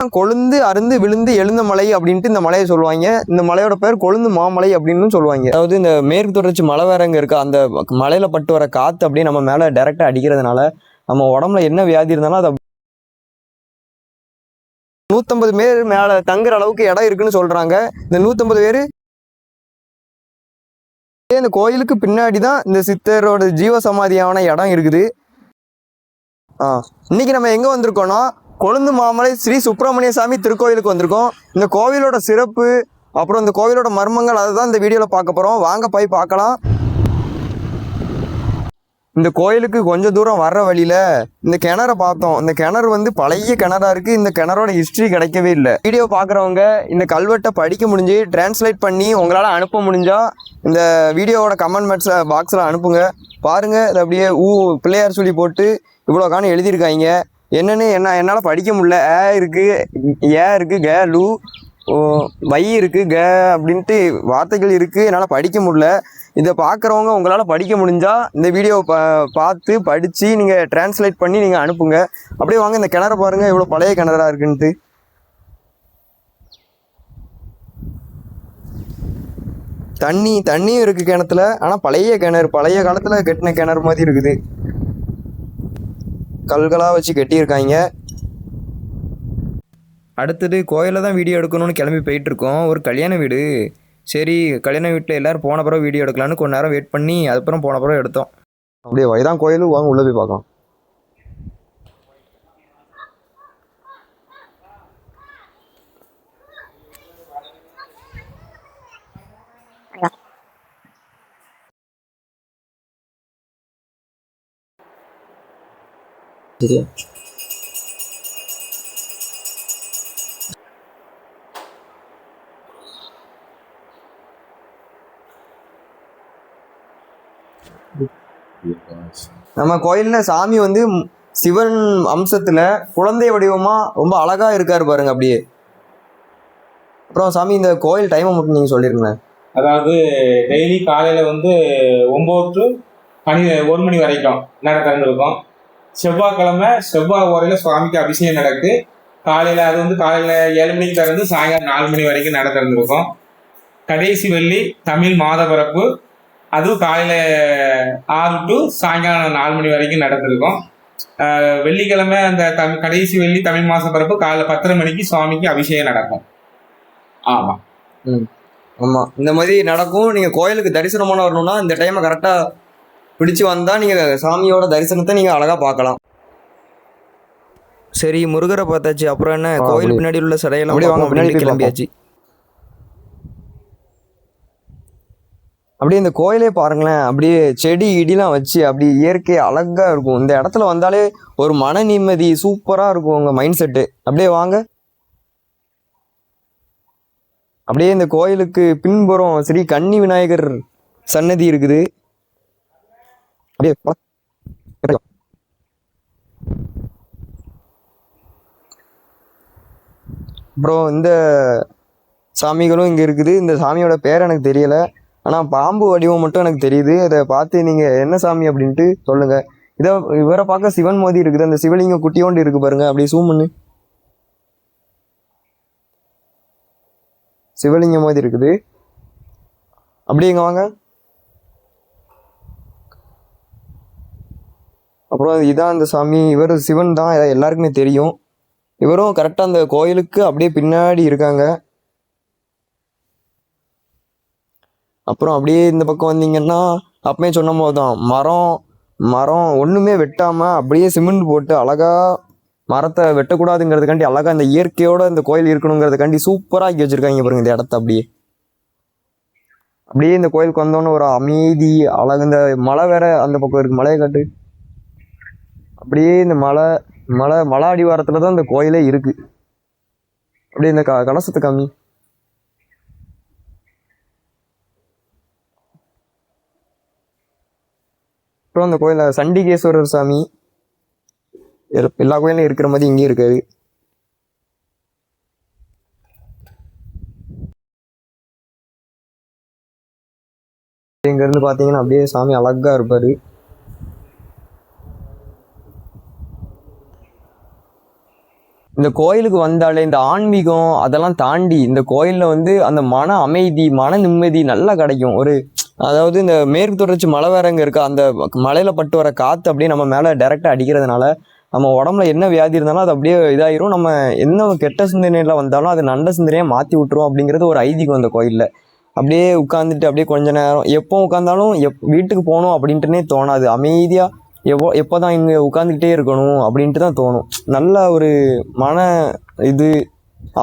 கொழுந்து அருந்து விழுந்து எழுந்த மலை அப்படின்ட்டு இந்த மலையை சொல்லுவாங்க. இந்த மலையோட பேர் கொழுந்து மாமலை அப்படின்னு சொல்லுவாங்க. அதாவது இந்த மேற்கு தொடர்ச்சி மலை வேற இங்க இருக்கு. அந்த மலையில பட்டு வர காத்து அப்படியே நம்ம மேல டைரக்டா அடிக்கிறதுனால நம்ம உடம்புல என்ன வியாதி இருந்தாலும் அது 150 பேர் மேல தங்குற அளவுக்கு இடம் இருக்குன்னு சொல்றாங்க. இந்த 150 பேர் இந்த கோயிலுக்கு பின்னாடி தான் இந்த சித்தரோட ஜீவ சமாதியான இடம் இருக்குது. இன்னைக்கு நம்ம எங்க வந்திருக்கோம்னா கொழுந்து மாமலை ஸ்ரீ சுப்பிரமணிய சாமி திருக்கோயிலுக்கு வந்திருக்கோம். இந்த கோவிலோட சிறப்பு அப்புறம் இந்த கோவிலோட மர்மங்கள் அதை தான் இந்த வீடியோவில் பார்க்க போகிறோம். வாங்க போய் பார்க்கலாம். இந்த கோயிலுக்கு கொஞ்சம் தூரம் வர்ற வழியில் இந்த கிணறை பார்த்தோம். இந்த கிணறு வந்து பழைய கிணறா இருக்குது. இந்த கிணறோட ஹிஸ்ட்ரி கிடைக்கவே இல்லை. வீடியோ பார்க்குறவங்க இந்த கல்வெட்டை படிக்க முடிஞ்சு டிரான்ஸ்லேட் பண்ணி உங்களால் அனுப்ப முடிஞ்சால் இந்த வீடியோவோட கமெண்ட் பாக்ஸில் அனுப்புங்க. பாருங்கள், இது அப்படியே பிள்ளையார் சொல்லி போட்டு இவ்வளோ காணம் எழுதியிருக்காங்க. என்னன்னு என்னால் படிக்க முடியல. இருக்கு க லூ வை இருக்கு க அப்படின்ட்டு வார்த்தைகள் இருக்குது. என்னால் படிக்க முடியல. இதை பார்க்குறவங்க உங்களால் படிக்க முடிஞ்சால் இந்த வீடியோவை பார்த்து படித்து நீங்கள் டிரான்ஸ்லேட் பண்ணி நீங்கள் அனுப்புங்க. அப்படியே வாங்க இந்த கிணறு பாருங்கள் இவ்வளோ பழைய கிணறா இருக்குன்ட்டு. தண்ணியும் இருக்குது கிணத்துல. ஆனால் பழைய கிணறு, பழைய காலத்தில் கட்டின கிணறு மாதிரி இருக்குது. கல்களாக வச்சு கட்டியிருக்காங்க. அடுத்தது கோயிலில் தான் வீடியோ எடுக்கணும்னு கிளம்பி போயிட்டுருக்கோம். ஒரு கல்யாண வீடு. சரி, கல்யாண வீட்டில் எல்லோரும் போன பிறகு வீடியோ எடுக்கலான்னு கொஞ்ச நேரம் வெயிட் பண்ணி அதுக்கப்புறம் போன பிறகு எடுத்தோம். அப்படியே வயதான் கோயிலும் வாங்க உள்ளே போய் பார்க்கலாம். சரியா நம்ம கோயில்ல சாமி வந்து சிவன் அம்சத்துல குழந்தை வடிவமா ரொம்ப அழகா இருக்காரு பாருங்க அப்படியே. அப்புறம் சாமி இந்த கோயில் டைமை மட்டும் நீங்க சொல்லிருங்க. அதாவது டெய்லி காலையில வந்து 9 to 1 மணி வரைக்கும் நட திறந்துருக்கும். செவ்வாய்க்கிழமை செவ்வாய் ஓரையில சுவாமிக்கு அபிஷேகம் நடக்கு. காலையில அது வந்து காலையில 7 மணிக்கு திறந்து சாயங்காலம் 4 மணி வரைக்கும் நட திறந்துருக்கும். கடைசி வெள்ளி தமிழ் மாத பிறப்பு, அதுவும் காலையில 6 to சாயங்காலம் 4 மணி வரைக்கும் நடந்திருக்கும். வெள்ளிக்கிழமை அந்த கடைசி வெள்ளி தமிழ் மாச பிறப்பு காலைல 10:30 மணிக்கு சுவாமிக்கு அபிஷேகம் நடக்கும். ஆமா ஆமா, இந்த மாதிரி நடக்கும். நீங்க கோயிலுக்கு தரிசனம் பண்ண வரணும்னா இந்த டைமை கரெக்டா பிடிச்சு வந்தா நீங்க சாமியோட தரிசனத்தை நீங்க அழகா பார்க்கலாம். சரி, முருகரை பார்த்தாச்சு. அப்புறம் என்ன, கோயில் பின்னாடி உள்ள சிலையெல்லாம் பின்னாடி கிளம்பியாச்சு. அப்படியே இந்த கோயிலே பாருங்களேன், அப்படியே செடி இடிலாம் வச்சு அப்படியே இயற்கை அழகா இருக்கும். இந்த இடத்துல வந்தாலே ஒரு மன நிம்மதி சூப்பரா இருக்கும் உங்க மைண்ட் செட்டு. அப்படியே வாங்க. அப்படியே இந்த கோயிலுக்கு பின்புறம் ஸ்ரீ கன்னி விநாயகர் சன்னதி இருக்குது. அப்படியே அப்புறம் இந்த சாமிகளும் இங்க இருக்குது. இந்த சாமியோட பேர் எனக்கு தெரியல, ஆனால் பாம்பு வடிவம் மட்டும் எனக்கு தெரியுது. அதை பார்த்து நீங்கள் என்ன சாமி அப்படின்ட்டு சொல்லுங்கள். இவரை பார்க்க சிவன் மோதி இருக்குது. அந்த சிவலிங்கம் குட்டியோண்டு இருக்கு பாருங்க, அப்படியே சூம் பண்ணு. சிவலிங்கம் மோதி இருக்குது. அப்படியே இங்கே வாங்க. அப்புறம் இதான் அந்த சாமி. இவர் சிவன் தான், எல்லாருக்குமே தெரியும். இவரும் கரெக்டாக அந்த கோயிலுக்கு அப்படியே பின்னாடி இருக்காங்க. அப்புறம் அப்படியே இந்த பக்கம் வந்தீங்கன்னா அப்பவே சொன்ன போது தான் மரம் ஒன்றுமே வெட்டாமல் அப்படியே சிமெண்ட் போட்டு அழகா, மரத்தை வெட்டக்கூடாதுங்கிறதுக்காண்டி அழகா இந்த இயற்கையோட இந்த கோயில் இருக்கணுங்கிறதுக்காண்டி சூப்பராக ஆக்கி வச்சிருக்காங்க பாருங்க இந்த இடத்த. அப்படியே இந்த கோயிலுக்கு வந்தோன்னு ஒரு அமைதி அழகு. இந்த மலை வேற அந்த பக்கம் இருக்கு, மலையை காட்டு. அப்படியே இந்த மலை அடிவாரத்துல தான் இந்த கோயிலே இருக்கு. அப்படியே இந்த கலசத்தை காமி. அப்புறம் அந்த கோயிலில் சண்டிகேஸ்வரர் சாமி எல்லா கோயிலும் இருக்கிற மாதிரி இங்கேயும் இருக்காது. இங்கேருந்து பார்த்தீங்கன்னா அப்படியே சாமி அழகா இருப்பாரு. இந்த கோயிலுக்கு வந்தாலே இந்த ஆன்மீகம் அதெல்லாம் தாண்டி இந்த கோயிலில் வந்து அந்த மன அமைதி மன நிம்மதி நல்லா கிடைக்கும். அதாவது இந்த மேற்கு தொடர்ச்சி மலை வேறங்க இருக்கா, அந்த மலையில பட்டு வர காற்று அப்படியே நம்ம மேலே டைரெக்டாக அடிக்கிறதுனால நம்ம உடம்புல என்ன வியாதி இருந்தாலும் அது அப்படியே இதாயிரும். நம்ம என்ன கெட்ட சிந்தனையில் வந்தாலும் அது நல்ல சிந்தனையாக மாற்றி விட்டுரும் அப்படிங்கிறது ஒரு ஐதீகம் அந்த கோயிலில். அப்படியே உட்காந்துட்டு அப்படியே கொஞ்ச நேரம் எப்போ உட்காந்தாலும் வீட்டுக்கு போகணும் அப்படின்ட்டுனே தோணாது. அமைதியாக எப்போ தான் இங்கே உட்காந்துக்கிட்டே இருக்கணும் அப்படின்ட்டு தான் தோணும். நல்ல ஒரு மன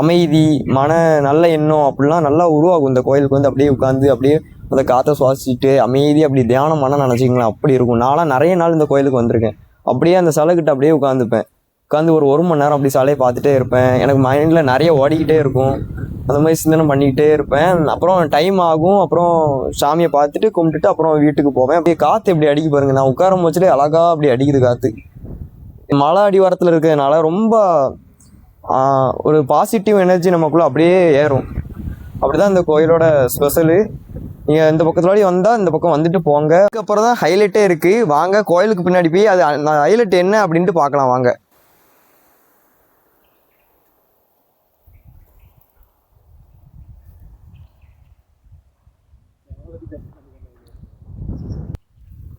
அமைதி மன நல்ல எண்ணம் அப்படிலாம் நல்லா உருவாகும் இந்த கோயிலுக்கு வந்து. அப்படியே உட்காந்து அப்படியே அந்த காற்றை சுவாசிச்சுட்டு அமைதி அப்படி தியானம் பண்ண நினச்சிங்களேன், அப்படி இருக்கும். நான்லாம் நிறைய நாள் இந்த கோயிலுக்கு வந்திருக்கேன். அப்படியே அந்த சிலைக்கிட்ட அப்படியே உட்காந்துப்பேன். உட்காந்து ஒரு மணி நேரம் அப்படி சிலையை பார்த்துட்டே இருப்பேன். எனக்கு மைண்டில் நிறைய ஓடிக்கிட்டே இருக்கும், அந்த மாதிரி சிந்தனை பண்ணிக்கிட்டே இருப்பேன். அப்புறம் டைம் ஆகும், அப்புறம் சாமியை பார்த்துட்டு கும்பிட்டுட்டு அப்புறம் வீட்டுக்கு போவேன். அப்படியே காற்று எப்படி அடிக்க பாருங்க, நான் உட்காரம் வச்சுட்டு அழகா அப்படி அடிக்குது காற்று. மலை அடிவாரத்தில் இருக்கிறதுனால ரொம்ப ஒரு பாசிட்டிவ் எனர்ஜி நமக்குள்ளே அப்படியே ஏறும். அப்படிதான் இந்த கோயிலோட ஸ்பெஷலு. நீங்கள் இந்த பக்கத்துலாடி வந்தால் இந்த பக்கம் வந்துட்டு போங்க. அதுக்கப்புறம் தான் ஹைலைட்டே இருக்குது. வாங்க கோயிலுக்கு பின்னாடி போய் அது ஹைலைட் என்ன அப்படின்ட்டு பார்க்கலாம் வாங்க.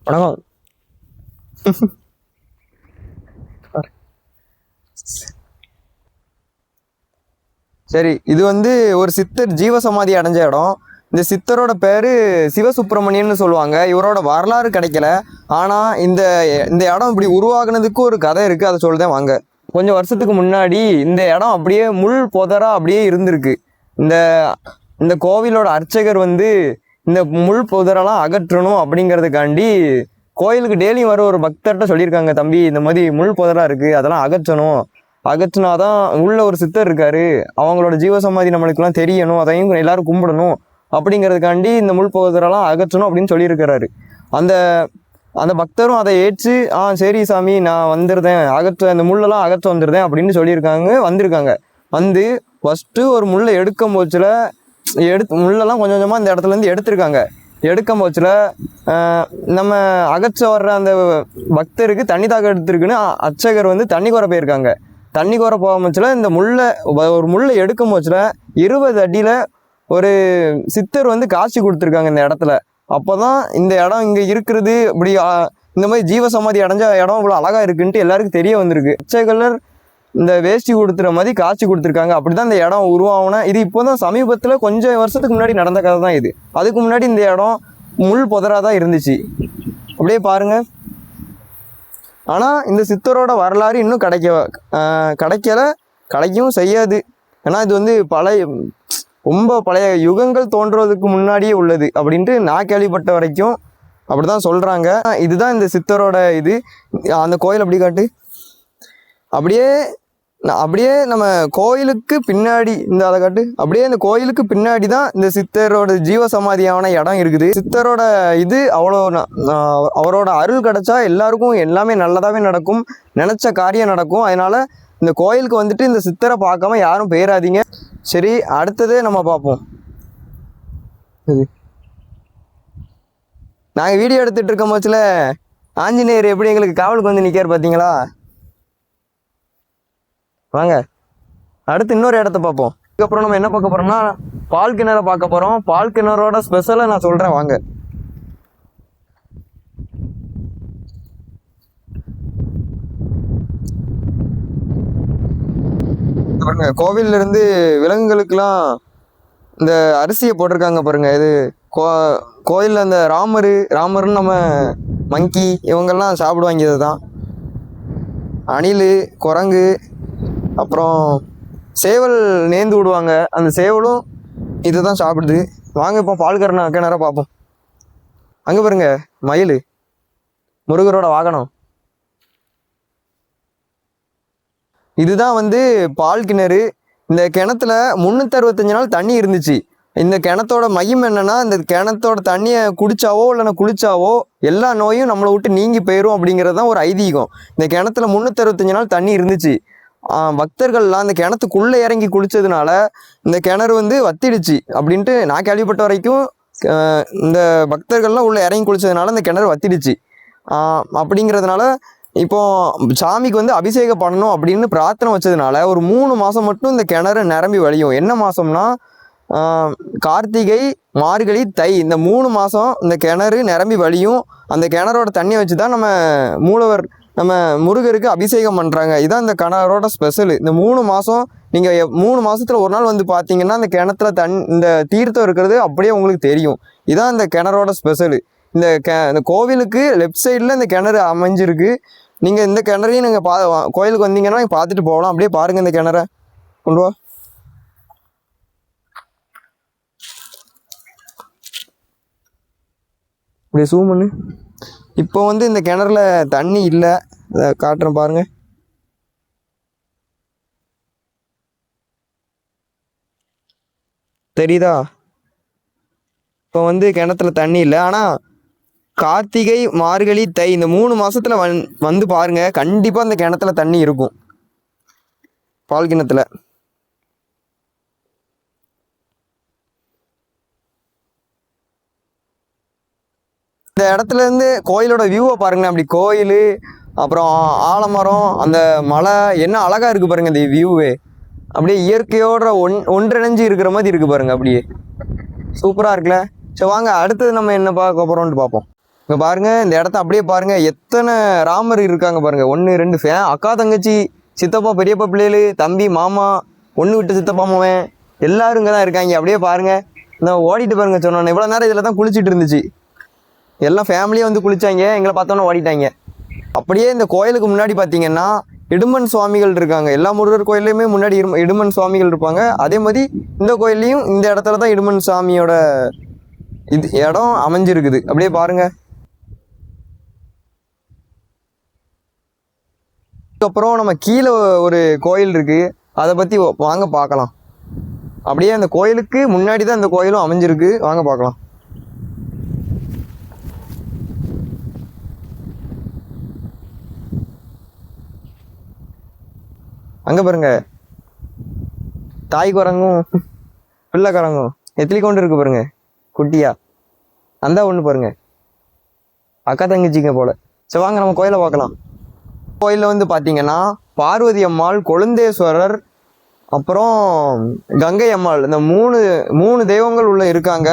வணக்கம். சரி, இது வந்து ஒரு சித்தர் ஜீவசமாதி அடைஞ்ச இடம். இந்த சித்தரோட பேர் சிவசுப்பிரமணியன்னு சொல்லுவாங்க. இவரோட வரலாறு கிடைக்கல. ஆனால் இந்த இந்த இடம் இப்படி உருவாக்குனதுக்கு ஒரு கதை இருக்குது, அதை சொல்லுதேன் வாங்க. கொஞ்சம் வருஷத்துக்கு முன்னாடி இந்த இடம் அப்படியே முள் புதரா அப்படியே இருந்திருக்கு. இந்த இந்த கோவிலோட அர்ச்சகர் வந்து இந்த முள் புதரெல்லாம் அகற்றணும் அப்படிங்கிறதுக்காண்டி கோயிலுக்கு டெய்லியும் வர ஒரு பக்தர்கிட்ட சொல்லியிருக்காங்க, தம்பி இந்த மாதிரி முள் புதரா இருக்குது, அதெல்லாம் அகற்றணும், அகற்றினாதான் உள்ள ஒரு சித்தர் இருக்காரு, அவங்களோட ஜீவசமாதி நம்மளுக்குலாம் தெரியணும், அதையும் எல்லாரும் கும்பிடணும் அப்படிங்கிறதுக்காண்டி இந்த முள் புதரெல்லாம் அகற்றணும் அப்படின்னு சொல்லியிருக்கிறாரு. அந்த அந்த பக்தரும் அதை ஏற்று சரி சாமி நான் வந்துடுறேன், அந்த முள்ளெல்லாம் அகற்ற வந்துடுறேன் அப்படின்னு வந்திருக்காங்க. வந்து ஃபஸ்ட்டு ஒரு முள்ளை எடுக்கும் போச்சில் முள்ளெல்லாம் கொஞ்சம் கொஞ்சமாக இந்த இடத்துலேருந்து எடுத்திருக்காங்க. எடுக்கும் போச்சில் நம்ம அகற்ற வர்ற அந்த பக்தருக்கு தண்ணி தாக்கம் எடுத்துருக்குன்னு அர்ச்சகர் வந்து தண்ணி குறை போயிருக்காங்க. தண்ணி குறை போகச்சில் இந்த ஒரு முள்ளை எடுக்கும் போச்சில் 20 அடியில் ஒரு சித்தர் வந்து காட்சி கொடுத்துருக்காங்க இந்த இடத்துல. அப்போ தான் இந்த இடம் இங்கே இருக்கிறது இப்படி இந்த மாதிரி ஜீவசமாதி அடைஞ்ச இடம் இவ்வளோ அழகாக இருக்குன்ட்டு எல்லாருக்கும் தெரிய வந்திருக்கு. அர்ச்சகர் இந்த வேஷ்டி கொடுத்துற மாதிரி காட்சி கொடுத்துருக்காங்க. அப்படி தான் இந்த இடம் உருவாகுனா. இது இப்போ தான் சமீபத்தில் கொஞ்சம் வருஷத்துக்கு முன்னாடி நடந்த கதை தான் இது. அதுக்கு முன்னாடி இந்த இடம் முள் புதராக தான் இருந்துச்சு. அப்படியே பாருங்கள். ஆனால் இந்த சித்தரோட வரலாறு இன்னும் கிடைக்கவும் செய்யாது. ஏன்னா இது வந்து ரொம்ப பழைய யுகங்கள் தோன்றுவதற்கு முன்னாடியே உள்ளது அப்படின்ட்டு நான் கேள்விப்பட்ட வரைக்கும் அப்படி தான் சொல்கிறாங்க. இதுதான் இந்த சித்தரோட அந்த கோயில் அப்படி காட்டு. அப்படியே நம்ம கோயிலுக்கு பின்னாடி அதை காட்டு. அப்படியே இந்த கோயிலுக்கு பின்னாடி தான் இந்த சித்தரோட ஜீவசமாதியான இடம் இருக்குது. சித்தரோட அவ்வளோ அவரோட அருள் கிடைச்சா எல்லாருக்கும் எல்லாமே நல்லதாகவே நடக்கும், நினச்ச காரியம் நடக்கும். அதனால இந்த கோயிலுக்கு வந்துட்டு இந்த சித்தரை பார்க்காம யாரும் போயிடாதீங்க. சரி, அடுத்ததே நம்ம பார்ப்போம். நாங்கள் வீடியோ எடுத்துகிட்டு இருக்கும் போச்சில் ஆஞ்சநேயர் எப்படி எங்களுக்கு காவலுக்கு வந்து நிற்கார் பார்த்தீங்களா? வாங்க அடுத்து இன்னொரு இடத்த பார்ப்போம். அதுக்கப்புறம் நம்ம என்ன பார்க்க போகிறோம்னா பால் கிணறை பார்க்க போகிறோம். பால் கிணறோட ஸ்பெஷலை நான் சொல்கிறேன் வாங்க. பாருங்க, கோவில்ல இருந்து விலங்குகளுக்கெல்லாம் இந்த அரிசியை போட்டிருக்காங்க பாருங்க. இது கோயிலில் அந்த ராமர்னு நம்ம மங்கி இவங்கெல்லாம் சாப்பிடுவாங்க. இதுதான் அணில், குரங்கு, அப்புறம் சேவல் நேர்ந்து விடுவாங்க. அந்த சேவலும் இதை தான் சாப்பிடுது. வாங்க இப்போ பால் கிணற பார்ப்போம். அங்கே பாருங்க மயில், முருகரோட வாகனம். இதுதான் வந்து பால் கிணறு. இந்த கிணத்துல 365 நாள் தண்ணி இருந்துச்சு. இந்த கிணத்தோட மையம் என்னன்னா, இந்த கிணத்தோட தண்ணியை குடிச்சாவோ இல்லைன்னா குளிச்சாவோ எல்லா நோயும் நம்மளை விட்டு நீங்கி போயிடும் அப்படிங்கிறது தான் ஒரு ஐதீகம். இந்த கிணத்துல 365 நாள் தண்ணி இருந்துச்சு. பக்தர்கள்லாம் அந்த கிணத்துக்குள்ளே இறங்கி குளிச்சதுனால இந்த கிணறு வந்து வத்திடுச்சு அப்படின்ட்டு நான் கேள்விப்பட்ட வரைக்கும். இந்த பக்தர்கள்லாம் உள்ளே இறங்கி குளிச்சதுனால இந்த கிணறு வத்திடுச்சு. அப்படிங்கிறதுனால இப்போ சாமிக்கு வந்து அபிஷேகம் பண்ணணும் அப்படின்னு பிரார்த்தனை வச்சதுனால ஒரு 3 மாதம் மட்டும் இந்த கிணறு நிரம்பி வழியும். என்ன மாதம்னா கார்த்திகை, மார்கழி, தை இந்த 3 மாதம் இந்த கிணறு நிரம்பி வழியும். அந்த கிணறோட தண்ணியை வச்சு தான் மூலவர் நம்ம முருகருக்கு அபிஷேகம் பண்ணுறாங்க. இதான் இந்த கிணறோட ஸ்பெஷல். இந்த 3 மாதம் நீங்கள் 3 மாதத்தில் ஒரு நாள் வந்து பார்த்தீங்கன்னா அந்த கிணத்துல இந்த தீர்த்தம் இருக்கிறது அப்படியே உங்களுக்கு தெரியும். இதான் இந்த கிணறோட ஸ்பெஷலு. இந்த கோவிலுக்கு லெஃப்ட் சைடில் இந்த கிணறு அமைஞ்சிருக்கு. நீங்கள் இந்த கிணறையும் நீங்கள் கோயிலுக்கு வந்தீங்கன்னா நீங்கள் பார்த்துட்டு போகலாம். அப்படியே பாருங்கள் இந்த கிணறை கொண்டு வா. அப்படியே ஜூம் பண்ணு. இப்போ வந்து இந்த கிணறுல தண்ணி இல்லை, காட்டுறேன் பாருங்க. தெரியுதா? இப்போ வந்து கிணத்துல தண்ணி இல்லை. ஆனால் கார்த்திகை, மார்கழி, தை இந்த 3 மாசத்துல வந்து பாருங்க, கண்டிப்பா இந்த கிணத்துல தண்ணி இருக்கும். பால் கிணத்துல இந்த இடத்துல இருந்து கோயிலோட வியூவை பாருங்க. அப்படி கோயில், அப்புறம் ஆலமரம், அந்த மலை என்ன அழகா இருக்கு பாருங்க. இந்த வியூவே அப்படியே இயற்கையோட ஒன்றிணைஞ்சு இருக்கிற மாதிரி இருக்கு பாருங்க. அப்படியே சூப்பரா இருக்குல்ல. சரி வாங்க, அடுத்தது நம்ம என்ன பார்க்க போறோம்னு பார்ப்போம். இங்க பாருங்க, இந்த இடத்த அப்படியே பாருங்க, எத்தனை ராமர் இருக்காங்க பாருங்க. 1 2 அக்கா, தங்கச்சி, சித்தப்பா, பெரியப்பா பிள்ளைகள், தம்பி, மாமா, ஒன்று விட்டு சித்தப்பா மாவன் எல்லாரும் இங்கே தான் இருக்காங்க. அப்படியே பாருங்க, நான் ஓடிட்டு பாருங்க. சொன்னோன்னே இவ்வளோ நேரம் இதில் தான் குளிச்சுட்டு இருந்துச்சு. எல்லாம் ஃபேமிலியாக வந்து குளிச்சாங்க, எங்களை பார்த்தோன்னே ஓடிட்டாங்க. அப்படியே இந்த கோயிலுக்கு முன்னாடி பார்த்தீங்கன்னா இடும்பன் சுவாமிகள் இருக்காங்க. எல்லா முருகர் கோயிலையுமே முன்னாடி இடும்பன் சுவாமிகள் இருப்பாங்க. அதே மாதிரி இந்த கோயில்லையும் இந்த இடத்துல தான் இடும்பன் சாமியோட இடம் அமைஞ்சிருக்குது. அப்படியே பாருங்க. அதுக்கப்புறம் நம்ம கீழே ஒரு கோயில் இருக்கு, அதை பத்தி வாங்க பார்க்கலாம். அப்படியே அந்த கோயிலுக்கு முன்னாடி தான் இந்த கோயிலும் அமைஞ்சிருக்கு, வாங்க பார்க்கலாம். அங்க பாருங்க, தாய் குரங்கும் பிள்ளை குரங்கும் எத்திலி கொண்டு இருக்கு பாருங்க, குட்டியா. அந்த ஒண்ணு பாருங்க, அக்கா தங்கச்சிங்க போல. சரி வாங்க நம்ம கோயிலை பார்க்கலாம். கோயிலில் வந்து பார்த்தீங்கன்னா பார்வதி அம்மாள், கொழுந்தேஸ்வரர், அப்புறம் கங்கை அம்மாள், இந்த மூணு தெய்வங்கள் உள்ள இருக்காங்க.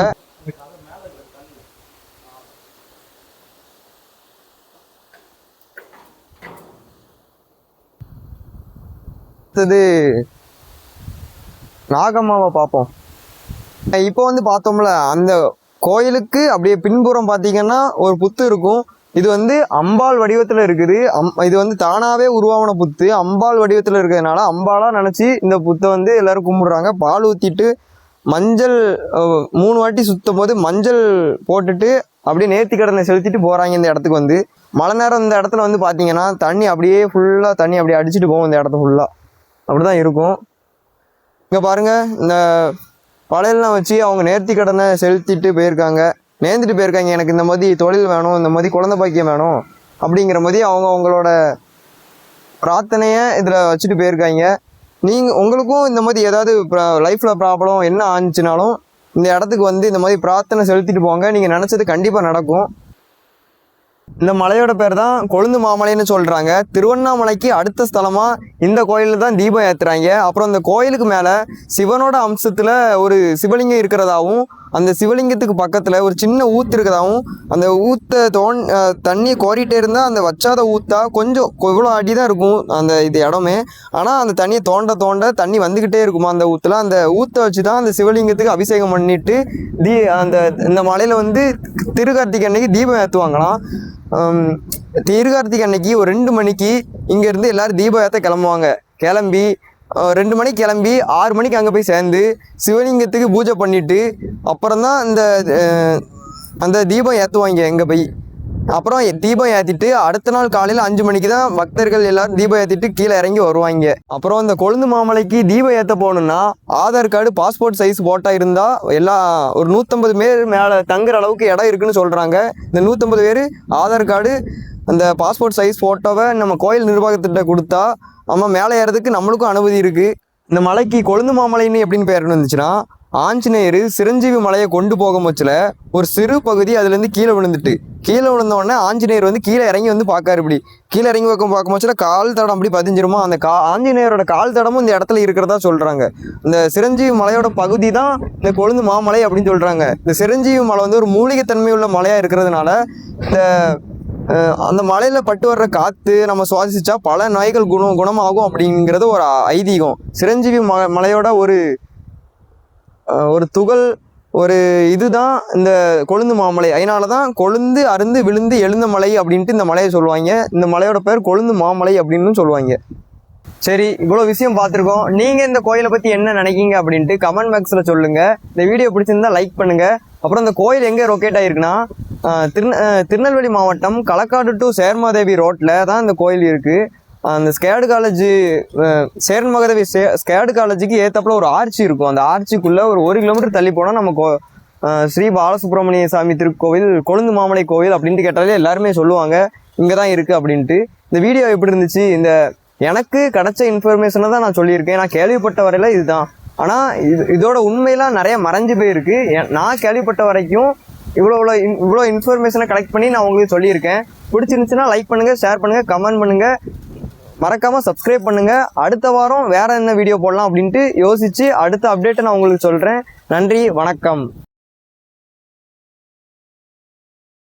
அடுத்தது நாகம்மாவை பார்ப்போம். இப்போ வந்து பார்த்தோம்ல, அந்த கோயிலுக்கு அப்படியே பின்புறம் பார்த்தீங்கன்னா ஒரு புத்து இருக்கும். இது வந்து அம்பாள் வடிவத்தில் இருக்குது. இது வந்து தானாகவே உருவான புத்து. அம்பாள் வடிவத்தில் இருக்கிறதுனால அம்பாளாக நினச்சி இந்த புத்தை வந்து எல்லோரும் கும்பிடுறாங்க. பால் ஊற்றிட்டு மஞ்சள் 3 வாட்டி சுற்றும் போது மஞ்சள் போட்டுட்டு அப்படியே நேர்த்தி கடனை செலுத்திட்டு போகிறாங்க. இந்த இடத்துக்கு வந்து மழை நேரம் இந்த இடத்துல வந்து பார்த்தீங்கன்னா தண்ணி அப்படியே ஃபுல்லாக தண்ணி அப்படியே அடிச்சுட்டு போகும். இந்த இடத்த ஃபுல்லாக அப்படி தான் இருக்கும். இங்கே பாருங்கள், இந்த பழையெல்லாம் வச்சு அவங்க நேர்த்தி கடனை செலுத்திட்டு போயிருக்காங்க, நேர்ந்துட்டு போயிருக்காங்க. எனக்கு இந்த மாதிரி தொழில் வேணும், இந்த மாதிரி குழந்தை பாக்கியம் வேணும் அப்படிங்கிற மாதிரி அவங்களோட பிரார்த்தனையை இதில் வச்சுட்டு போயிருக்காங்க. உங்களுக்கும் இந்த மாதிரி ஏதாவது லைஃப்பில் ப்ராப்ளம் என்ன ஆச்சுனாலும் இந்த இடத்துக்கு வந்து இந்த மாதிரி பிரார்த்தனை செலுத்திட்டு போங்க. நீங்கள் நினச்சது கண்டிப்பாக நடக்கும். இந்த மலையோட பேர் தான் கொழுந்து மாமலைன்னு சொல்கிறாங்க. திருவண்ணாமலைக்கு அடுத்த ஸ்தலமாக இந்த கோயிலில் தான் தீபம் ஏற்றுறாங்க. அப்புறம் இந்த கோயிலுக்கு மேலே சிவனோட அம்சத்தில் ஒரு சிவலிங்கம் இருக்கிறதாவும், அந்த சிவலிங்கத்துக்கு பக்கத்தில் ஒரு சின்ன ஊத்து இருக்கிறதாவும், அந்த ஊற்றை தண்ணி கோரிட்டே இருந்தால் அந்த வச்சாத ஊற்றா கொஞ்சம் இவ்வளோ அடி தான் இருக்கும் அந்த இடமே. ஆனால் அந்த தண்ணியை தோண்ட தண்ணி வந்துக்கிட்டே இருக்குமா அந்த ஊற்றுல. அந்த ஊற்றை வச்சு தான் அந்த சிவலிங்கத்துக்கு அபிஷேகம் பண்ணிட்டு இந்த மலையில் வந்து திருக்கார்த்திகை அன்னைக்கு தீபம் ஏற்றுவாங்களாம். திருக்கார்த்திகை அன்னைக்கு ஒரு 2 மணிக்கு இங்கேருந்து எல்லோரும் தீபம் ஏற்ற கிளம்புவாங்க. கிளம்பி 2 மணிக்கு கிளம்பி 6 மணிக்கு அங்கே போய் சேர்ந்து சிவலிங்கத்துக்கு பூஜை பண்ணிவிட்டு அப்புறம் தான் அந்த தீபம் ஏற்றுவாங்க எங்கே போய். அப்புறம் தீபம் ஏற்றிட்டு அடுத்த நாள் காலையில் 5 மணிக்கு தான் பக்தர்கள் எல்லாரும் தீபம் ஏற்றிட்டு கீழே இறங்கி வருவாங்க. அப்புறம் இந்த கொழுந்து மாமலைக்கு தீபம் ஏற்ற போகணுன்னா Aadhaar card, passport size photo இருந்தால் ஒரு 150 பேர் மேலே தங்குற அளவுக்கு இடம் இருக்குன்னு சொல்கிறாங்க. இந்த 150 பேர் ஆதார் கார்டு, அந்த பாஸ்போர்ட் சைஸ் ஃபோட்டோவை நம்ம கோயில் நிர்வாகத்திட்ட கொடுத்தா நம்ம மேலே ஏறதுக்கு நம்மளுக்கும் அனுமதி இருக்குது. இந்த மலைக்கு கொழுந்து மாமலைன்னு எப்படின்னு பேர் வந்துச்சுன்னா, ஆஞ்சநேயர் சிரஞ்சீவி மலையை கொண்டு போகும் பட்சத்தில் ஒரு சிறு பகுதி அதுலேருந்து கீழே விழுந்துட்டு, கீழே விழுந்த உடனே ஆஞ்சநேயர் வந்து கீழே இறங்கி வந்து பார்க்காரு. இப்படி கீழே இறங்கி பார்க்கும் பட்சத்தில் கால் தடம் அப்படி பதிஞ்சிருமா, அந்த ஆஞ்சநேயரோட கால் தடமும் இந்த இடத்துல இருக்கிறதா சொல்கிறாங்க. இந்த சிரஞ்சீவி மலையோட பகுதி தான் இந்த கொழுந்து மாமலை அப்படின்னு சொல்கிறாங்க. இந்த சிரஞ்சீவி மலை வந்து ஒரு மூலிகைத்தன்மை உள்ள மலையாக இருக்கிறதுனால இந்த அந்த மலையில் பட்டு வர்ற காற்று நம்ம சுவாசிச்சா பல நோய்கள் குணமாகும் அப்படிங்கிறது ஒரு ஐதீகம். சிரஞ்சீவி மலையோட ஒரு துகள் ஒரு இதுதான் இந்த கொழுந்து மாமலை. அதனால தான் கொழுந்து அருந்து விழுந்து எழுந்த மலை அப்படின்ட்டு இந்த மலையை சொல்லுவாங்க. இந்த மலையோட பேர் கொழுந்து மாமலை அப்படின்னு சொல்லுவாங்க. சரி, இவ்வளோ விஷயம் பார்த்துருக்கோம். நீங்கள் இந்த கோயிலை பற்றி என்ன நினைக்கிங்க அப்படின்ட்டு கமெண்ட் பாக்ஸில் சொல்லுங்கள். இந்த வீடியோ பிடிச்சிருந்தா லைக் பண்ணுங்கள். அப்புறம் இந்த கோயில் எங்கே லொக்கேட் ஆகிருக்குன்னா திருநெல்வேலி மாவட்டம் களக்காடு டு சேர்மாதேவி ரோட்டில் தான் இந்த கோயில் இருக்குது. அந்த ஸ்கேடு காலேஜ் சேர்மகதேவி ஸ்கேடு காலேஜுக்கு ஏற்றப்பில் ஒரு ஆர்ச்சி இருக்கும். அந்த ஆர்ச்சிக்குள்ளே ஒரு 1 கிலோமீட்டர் தள்ளி போனால் நம்ம ஸ்ரீ பாலசுப்ரமணிய சாமி திருக்கோவில் கொழுந்து மாமலை கோவில் அப்படின்ட்டு கேட்டாலே எல்லாருமே சொல்லுவாங்க இங்கே தான் இருக்குது அப்படின்ட்டு. இந்த வீடியோ எப்படி இருந்துச்சு? எனக்கு கிடைச்ச இன்ஃபர்மேஷனை தான் நான் சொல்லியிருக்கேன். நான் கேள்விப்பட்ட வரையில் இதுதான். ஆனால் இதோட உண்மையெல்லாம் நிறைய மறைஞ்சு போயிருக்கு. நான் கேள்விப்பட்ட வரைக்கும் இவ்வளோ இன்ஃபர்மேஷனை கலெக்ட் பண்ணி நான் உங்களுக்கு சொல்லியிருக்கேன். பிடிச்சிருந்துச்சுன்னா லைக் பண்ணுங்கள், ஷேர் பண்ணுங்கள், கமெண்ட் பண்ணுங்கள், மறக்காமல் சப்ஸ்கிரைப் பண்ணுங்கள். அடுத்த வாரம் வேறு என்ன வீடியோ போடலாம் அப்படின்ட்டு யோசித்து அடுத்த அப்டேட்டை நான் உங்களுக்கு சொல்கிறேன். நன்றி, வணக்கம்.